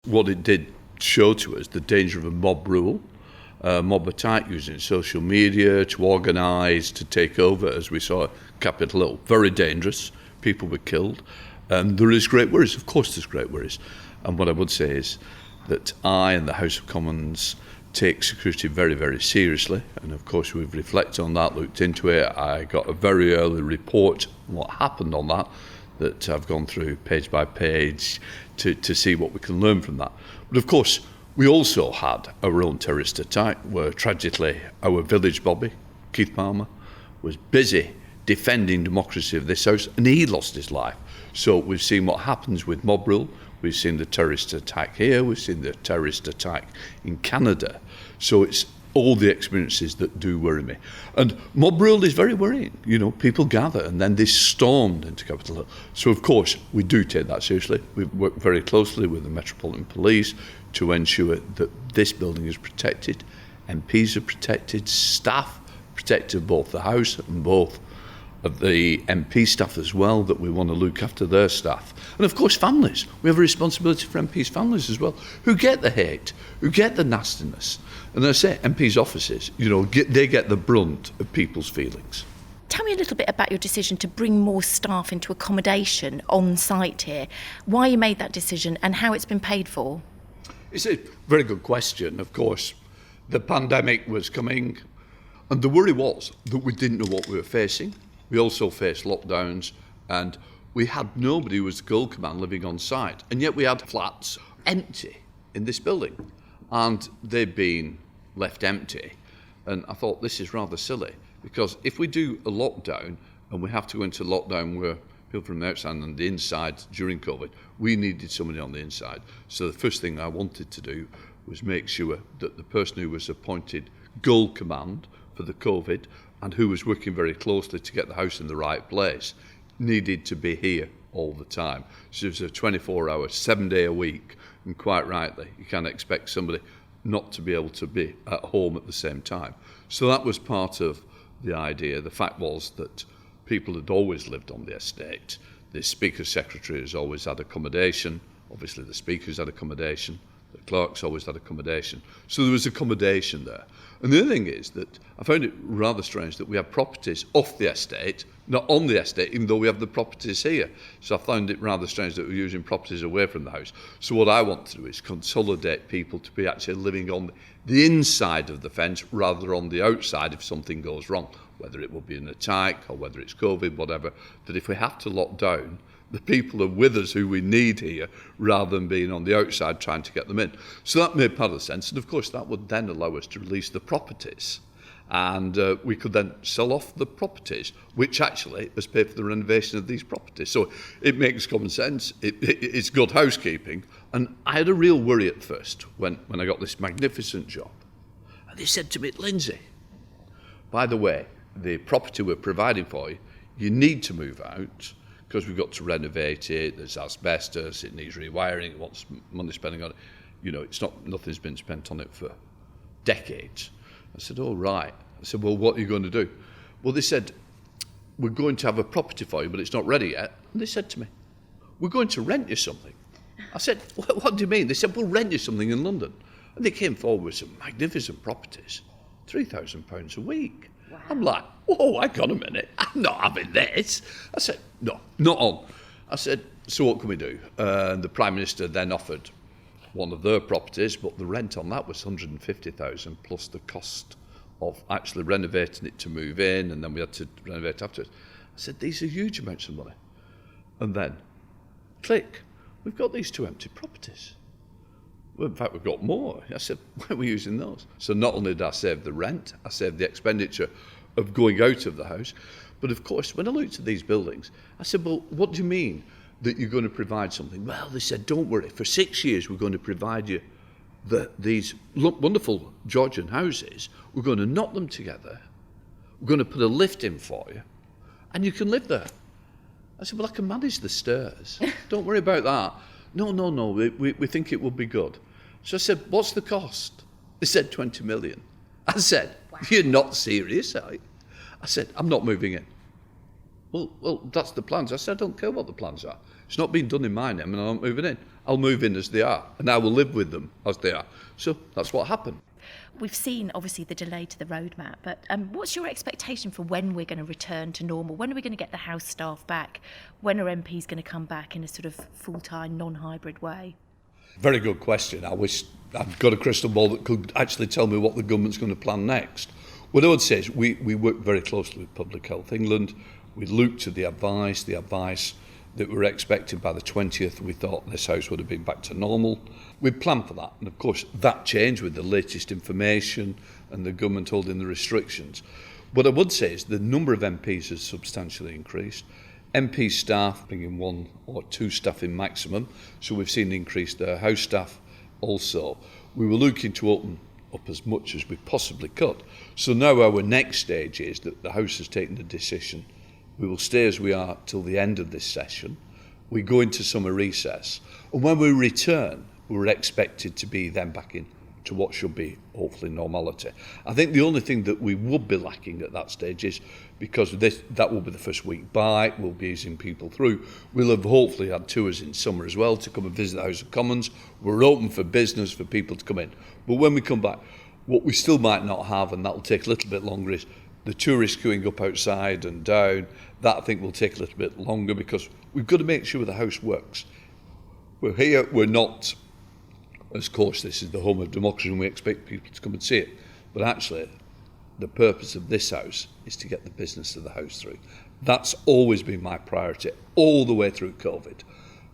what it did show to us, the danger of a mob rule, mob attack using social media to organise, to take over, as we saw at Capitol Hill. Very dangerous. People were killed. There is great worries. Of course there's great worries. And what I would say is that I and the House of Commons take security very, very seriously. And of course we've reflected on that, looked into it. I got a very early report on what happened on that I've gone through page by page to see what we can learn from that. But of course, we also had our own terrorist attack where tragically our village Bobby, Keith Palmer, was busy defending democracy of this house and he lost his life. So we've seen what happens with mob rule. We've seen the terrorist attack here. We've seen the terrorist attack in Canada. So it's all the experiences that do worry me. And mob rule is very worrying. You know, people gather and then they stormed into Capitol Hill. So, of course, we do take that seriously. We've worked very closely with the Metropolitan Police to ensure that this building is protected. MPs are protected, staff protected, both the House and both of the MP staff as well, that we want to look after their staff. And of course families. We have a responsibility for MPs' families as well, who get the hate, who get the nastiness. And I say MPs' offices, you know, they get the brunt of people's feelings. Tell me a little bit about your decision to bring more staff into accommodation on site here, why you made that decision and how it's been paid for. It's a very good question. Of course, the pandemic was coming and the worry was that we didn't know what we were facing. We also faced lockdowns and we had nobody who was the Gold Command living on site. And yet we had flats empty in this building and they've been left empty. And I thought this is rather silly because if we do a lockdown and we have to go into lockdown where people from the outside and the inside during COVID, we needed somebody on the inside. So the first thing I wanted to do was make sure that the person who was appointed Gold Command for the COVID and who was working very closely to get the house in the right place, needed to be here all the time. So it was a 24-hour, 7-day a week, and quite rightly, you can't expect somebody not to be able to be at home at the same time. So that was part of the idea. The fact was that people had always lived on the estate. The Speaker's Secretary has always had accommodation. Obviously the Speaker's had accommodation. The clerks always had accommodation. So there was accommodation there. And the other thing is that I found it rather strange that we have properties off the estate, not on the estate, even though we have the properties here. So I found it rather strange that we're using properties away from the house. So what I want to do is consolidate people to be actually living on the inside of the fence rather than on the outside if something goes wrong, whether it will be an attack or whether it's COVID, whatever, that if we have to lock down, the people are with us who we need here rather than being on the outside trying to get them in. So that made part of the sense. And of course, that would then allow us to release the properties. And we could then sell off the properties, which actually has paid for the renovation of these properties. So it makes common sense. It's good housekeeping. And I had a real worry at first when I got this magnificent job. And they said to me, Lindsay, by the way, the property we're providing for you, you need to move out, because we've got to renovate it, there's asbestos, it needs rewiring, it wants money spending on it. You know, nothing's been spent on it for decades. I said, oh, right. I said, well, what are you going to do? Well, they said, we're going to have a property for you, but it's not ready yet. And they said to me, we're going to rent you something. I said, what do you mean? They said, we'll rent you something in London. And they came forward with some magnificent properties, £3,000 a week. Wow. I'm like, whoa, hang on a minute, I'm not having this. I said, no, not on. I said, so what can we do? The Prime Minister then offered one of their properties, but the rent on that was $150,000 plus the cost of actually renovating it to move in, and then we had to renovate afterwards. I said, these are huge amounts of money. And then, click, we've got these 2 empty properties. Well, in fact, we've got more. I said, why are we using those? So not only did I save the rent, I saved the expenditure of going out of the house, but of course, when I looked at these buildings, I said, well, what do you mean that you're going to provide something? Well, they said, don't worry, for 6 years we're going to provide you these wonderful Georgian houses. We're going to knock them together. We're going to put a lift in for you, and you can live there. I said, well, I can manage the stairs. Don't worry about that. No, we think it will be good. So I said, what's the cost? They said 20 million. I said, wow. You're not serious, are you? I said, I'm not moving in. Well, that's the plans. I said, I don't care what the plans are. It's not being done in my name, and I'm not moving in. I'll move in as they are, and I will live with them as they are. So that's what happened. We've seen, obviously, the delay to the roadmap, but what's your expectation for when we're going to return to normal? When are we going to get the House staff back? When are MPs going to come back in a sort of full-time, non-hybrid way? Very good question. I wish I'd got a crystal ball that could actually tell me what the government's going to plan next. What I would say is we work very closely with Public Health England. We looked at the advice that we were expected by the 20th. We thought this House would have been back to normal. We planned for that. And of course, that changed with the latest information and the government holding the restrictions. What I would say is the number of MPs has substantially increased. MP staff bringing 1 or 2 staff in maximum. So we've seen increased House staff also. We were looking to open up as much as we possibly could. So now our next stage is that the House has taken the decision. We will stay as we are till the end of this session. We go into summer recess. And when we return, we're expected to be then back in to what should be hopefully normality. I think the only thing that we would be lacking at that stage is because that will be the first week back, we'll be easing people through. We'll have hopefully had tours in summer as well to come and visit the House of Commons. We're open for business for people to come in. But when we come back, what we still might not have, and that will take a little bit longer, is the tourists queuing up outside and down. That I think will take a little bit longer because we've got to make sure the House works. We're here, we're not, of course this is the home of democracy and we expect people to come and see it, but actually the purpose of this House is to get the business of the House through. That's always been my priority all the way through COVID.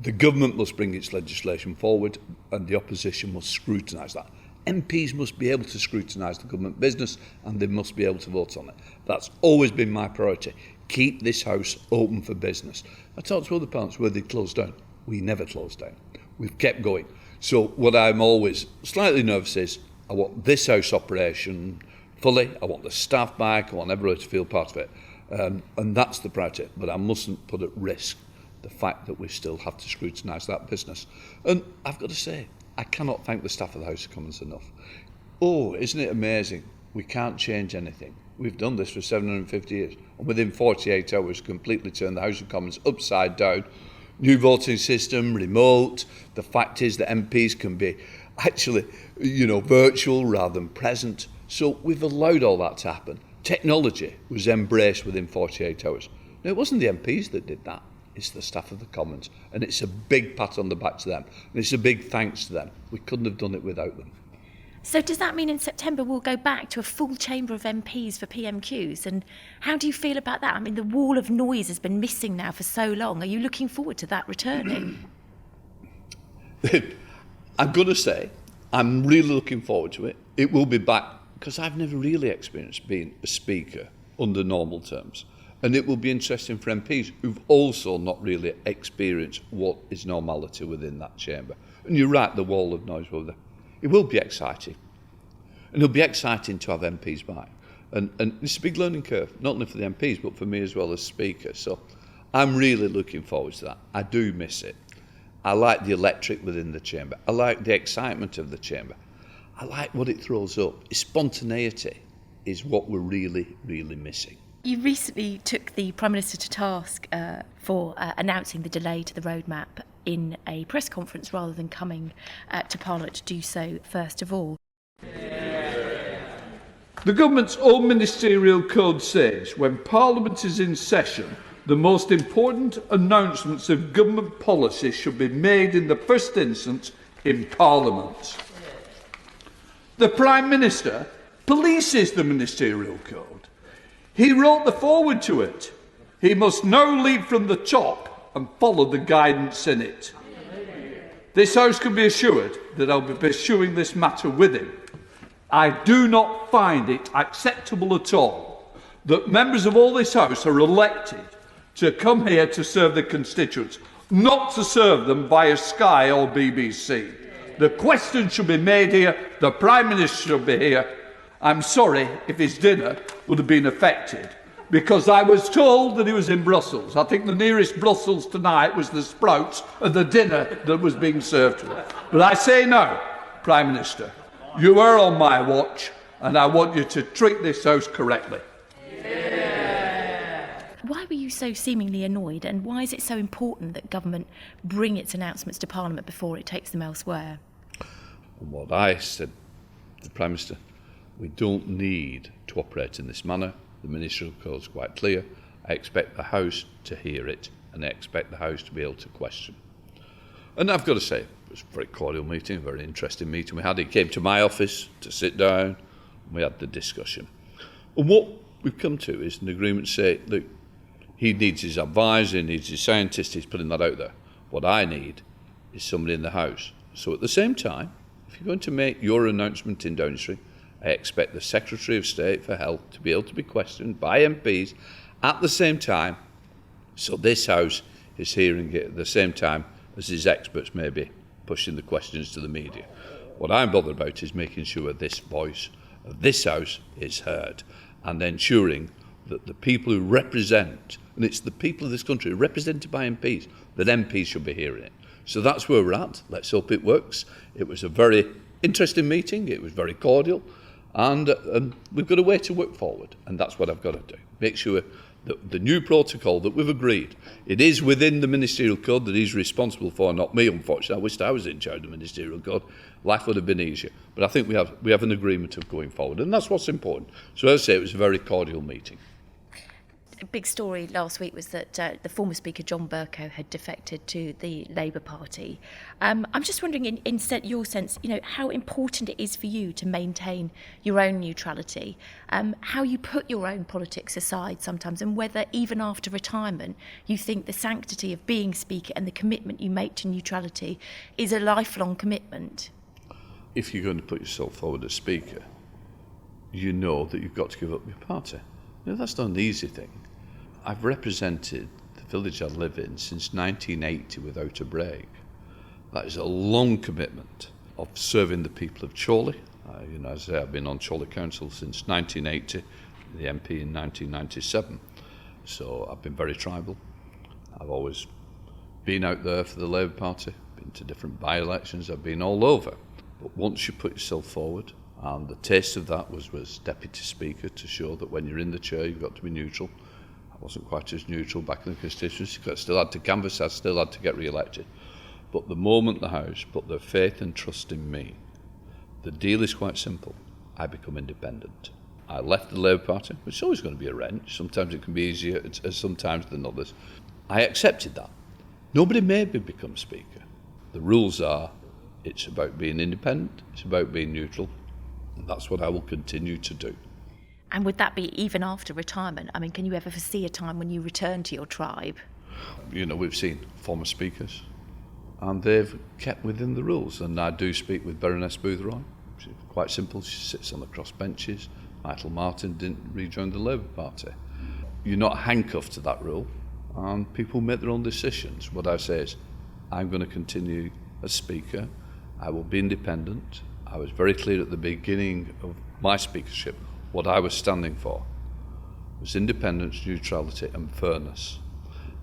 The government must bring its legislation forward and the opposition must scrutinise that. MPs must be able to scrutinise the government business and they must be able to vote on it. That's always been my priority. Keep this House open for business. I talked to other parents where they closed down. We never closed down. We've kept going. So what I'm always slightly nervous is I want this House operation fully. I want the staff back. I want everybody to feel part of it. And that's the priority. But I mustn't put at risk the fact that we still have to scrutinise that business. And I've got to say, I cannot thank the staff of the House of Commons enough. Oh, isn't it amazing? We can't change anything. We've done this for 750 years. And within 48 hours, completely turned the House of Commons upside down. New voting system, remote. The fact is that MPs can be actually, virtual rather than present. So we've allowed all that to happen. Technology was embraced within 48 hours. Now, it wasn't the MPs that did that. It's the staff of the Commons. And it's a big pat on the back to them. And it's a big thanks to them. We couldn't have done it without them. So does that mean in September we'll go back to a full chamber of MPs for PMQs? And how do you feel about that? I mean, the wall of noise has been missing now for so long. Are you looking forward to that returning? I'm going to say I'm really looking forward to it. It will be back because I've never really experienced being a speaker under normal terms. And it will be interesting for MPs who've also not really experienced what is normality within that chamber. And you're right, the wall of noise will be there. It will be exciting. And it'll be exciting to have MPs back. And it's a big learning curve, not only for the MPs, but for me as well as Speaker. So I'm really looking forward to that. I do miss it. I like the electric within the chamber. I like the excitement of the chamber. I like what it throws up. Spontaneity is what we're really, really missing. You recently took the Prime Minister to task for announcing the delay to the roadmap in a press conference rather than coming to Parliament to do so first of all. The government's own ministerial code says when Parliament is in session, the most important announcements of government policy should be made in the first instance in Parliament. The Prime Minister polices the ministerial code. He wrote the foreword to it. He must now leap from the top and follow the guidance in it. This House can be assured that I'll be pursuing this matter with him. I do not find it acceptable at all that members of all this House are elected to come here to serve the constituents, not to serve them via Sky or BBC. The question should be made here. The Prime Minister should be here. I'm sorry if his dinner would have been affected, because I was told that he was in Brussels. I think the nearest Brussels tonight was the Sprouts and the dinner that was being served to him. But I say now, Prime Minister, you are on my watch, and I want you to treat this House correctly. Why were you so seemingly annoyed, and why is it so important that government bring its announcements to Parliament before it takes them elsewhere? And what I said to the Prime Minister, we don't need to operate in this manner. The Ministerial Code is quite clear. I expect the House to hear it, and I expect the House to be able to question. And I've got to say, it was a very cordial meeting, a very interesting meeting we had. He came to my office to sit down, and we had the discussion. And what we've come to is an agreement to say, look, he needs his advisor, he needs his scientist, he's putting that out there. What I need is somebody in the House. So at the same time, if you're going to make your announcement in Downing Street, I expect the Secretary of State for Health to be able to be questioned by MPs at the same time, so this House is hearing it at the same time as his experts may be pushing the questions to the media. What I'm bothered about is making sure this voice of this House is heard and ensuring that the people who represent, and it's the people of this country represented by MPs, that MPs should be hearing it. So that's where we're at. Let's hope it works. It was a very interesting meeting. It was very cordial. And we've got a way to work forward. And that's what I've got to do. Make sure that the new protocol that we've agreed, it is within the Ministerial Code that he's responsible for, not me, unfortunately. I wished I was in charge of the Ministerial Code. Life would have been easier. But I think we have an agreement of going forward. And that's what's important. So as I say, it was a very cordial meeting. A big story last week was that the former Speaker, John Bercow, had defected to the Labour Party. I'm just wondering, in your sense, how important it is for you to maintain your own neutrality, how you put your own politics aside sometimes, and whether even after retirement you think the sanctity of being Speaker and the commitment you make to neutrality is a lifelong commitment. If you're going to put yourself forward as Speaker, you know that you've got to give up your party. That's not an easy thing. I've represented the village I live in since 1980 without a break. That is a long commitment of serving the people of Chorley. As I say, I've been on Chorley Council since 1980, the MP in 1997. So I've been very tribal. I've always been out there for the Labour Party, been to different by-elections, I've been all over. But once you put yourself forward, and the taste of that was Deputy Speaker, to show that when you're in the chair, you've got to be neutral. I wasn't quite as neutral back in the constituency, because I still had to canvass, I still had to get re-elected. But the moment the House put their faith and trust in me, the deal is quite simple. I become independent. I left the Labour Party, which is always going to be a wrench. Sometimes it can be easier, sometimes than others. I accepted that. Nobody made me become Speaker. The rules are, it's about being independent, it's about being neutral, and that's what I will continue to do. And would that be even after retirement? I mean, can you ever foresee a time when you return to your tribe? We've seen former speakers, and they've kept within the rules. And I do speak with Baroness Boothroyd. She's quite simple. She sits on the cross benches. Michael Martin didn't rejoin the Labour Party. You're not handcuffed to that rule, and people make their own decisions. What I say is, I'm going to continue as Speaker. I will be independent. I was very clear at the beginning of my speakership. What I was standing for was independence, neutrality and fairness.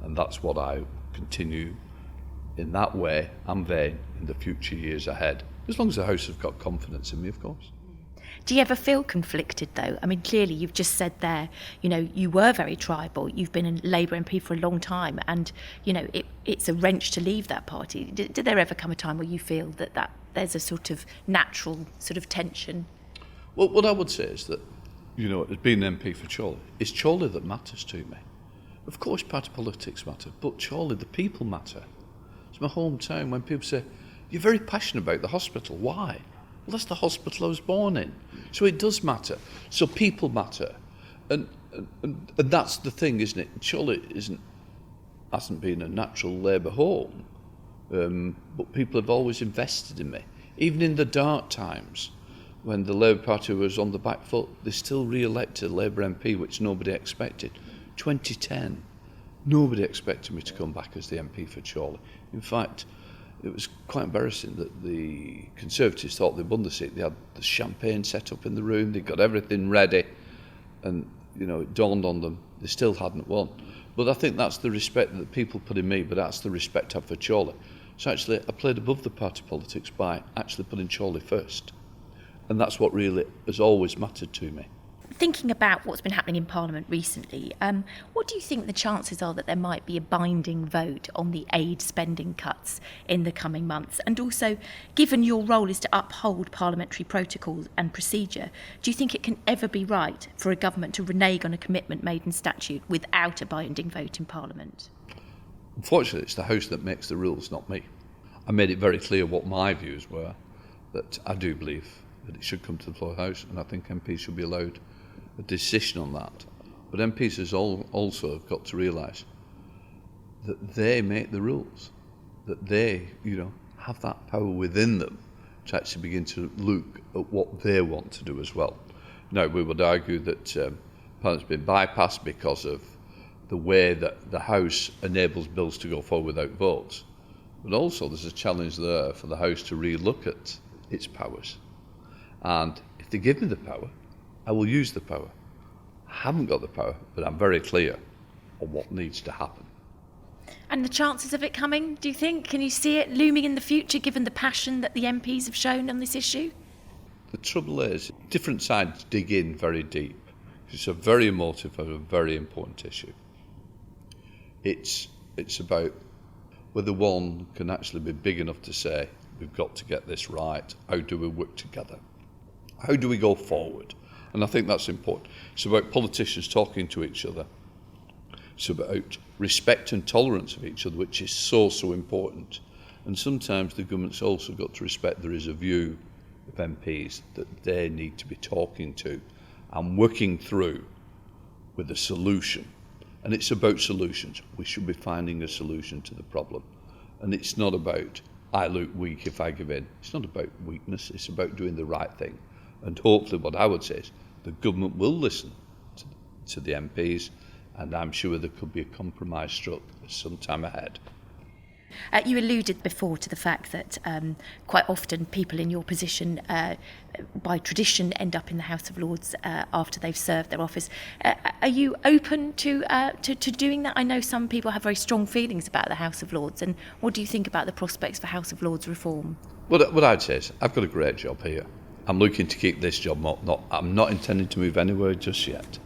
And that's what I continue in that way and vein in the future years ahead. As long as the House have got confidence in me, of course. Do you ever feel conflicted, though? I mean, clearly you've just said there, you were very tribal. You've been a Labour MP for a long time, and, it's a wrench to leave that party. Did there ever come a time where you feel that there's a sort of natural sort of tension? Well, what I would say is that, as being an MP for Chorley, it's Chorley that matters to me. Of course, party politics matter, but Chorley, the people matter. It's my hometown. When people say, you're very passionate about the hospital, why? Well, that's the hospital I was born in. So it does matter. So people matter. And that's the thing, isn't it? Chorley hasn't been a natural Labour home, but people have always invested in me. Even in the dark times, when the Labour Party was on the back foot, they still re-elected a Labour MP, which nobody expected. 2010, nobody expected me to come back as the MP for Chorley. In fact, it was quite embarrassing that the Conservatives thought they won the seat. They had the champagne set up in the room, they got everything ready, and it dawned on them they still hadn't won. But I think that's the respect that people put in me, but that's the respect I have for Chorley. So actually, I played above the party politics by actually putting Chorley first. And that's what really has always mattered to me. Thinking about what's been happening in Parliament recently, what do you think the chances are that there might be a binding vote on the aid spending cuts in the coming months? And also, given your role is to uphold parliamentary protocol and procedure, do you think it can ever be right for a government to renege on a commitment made in statute without a binding vote in Parliament? Unfortunately, it's the House that makes the rules, not me. I made it very clear what my views were, that I do believe that it should come to the floor House, and I think MPs should be allowed a decision on that. But MPs has also got to realise that they make the rules, that they, have that power within them to actually begin to look at what they want to do as well. Now, we would argue that Parliament's been bypassed because of the way that the House enables bills to go forward without votes. But also there's a challenge there for the House to re-look at its powers. And if they give me the power, I will use the power. I haven't got the power, but I'm very clear on what needs to happen. And the chances of it coming, do you think? Can you see it looming in the future, given the passion that the MPs have shown on this issue? The trouble is, different sides dig in very deep. It's a very emotive and a very important issue. It's about whether one can actually be big enough to say, we've got to get this right. How do we work together? How do we go forward? And I think that's important. It's about politicians talking to each other. It's about respect and tolerance of each other, which is so important. And sometimes the government's also got to respect there is a view of MPs that they need to be talking to and working through with a solution. And it's about solutions. We should be finding a solution to the problem. And it's not about, I look weak if I give in. It's not about weakness. It's about doing the right thing. And hopefully what I would say is the government will listen to the MPs, and I'm sure there could be a compromise struck sometime ahead. You alluded before to the fact that quite often people in your position, by tradition, end up in the House of Lords after they've served their office. Are you open to doing that? I know some people have very strong feelings about the House of Lords, and what do you think about the prospects for House of Lords reform? What I'd say is I've got a great job here. I'm looking to keep this job. I'm not intending to move anywhere just yet.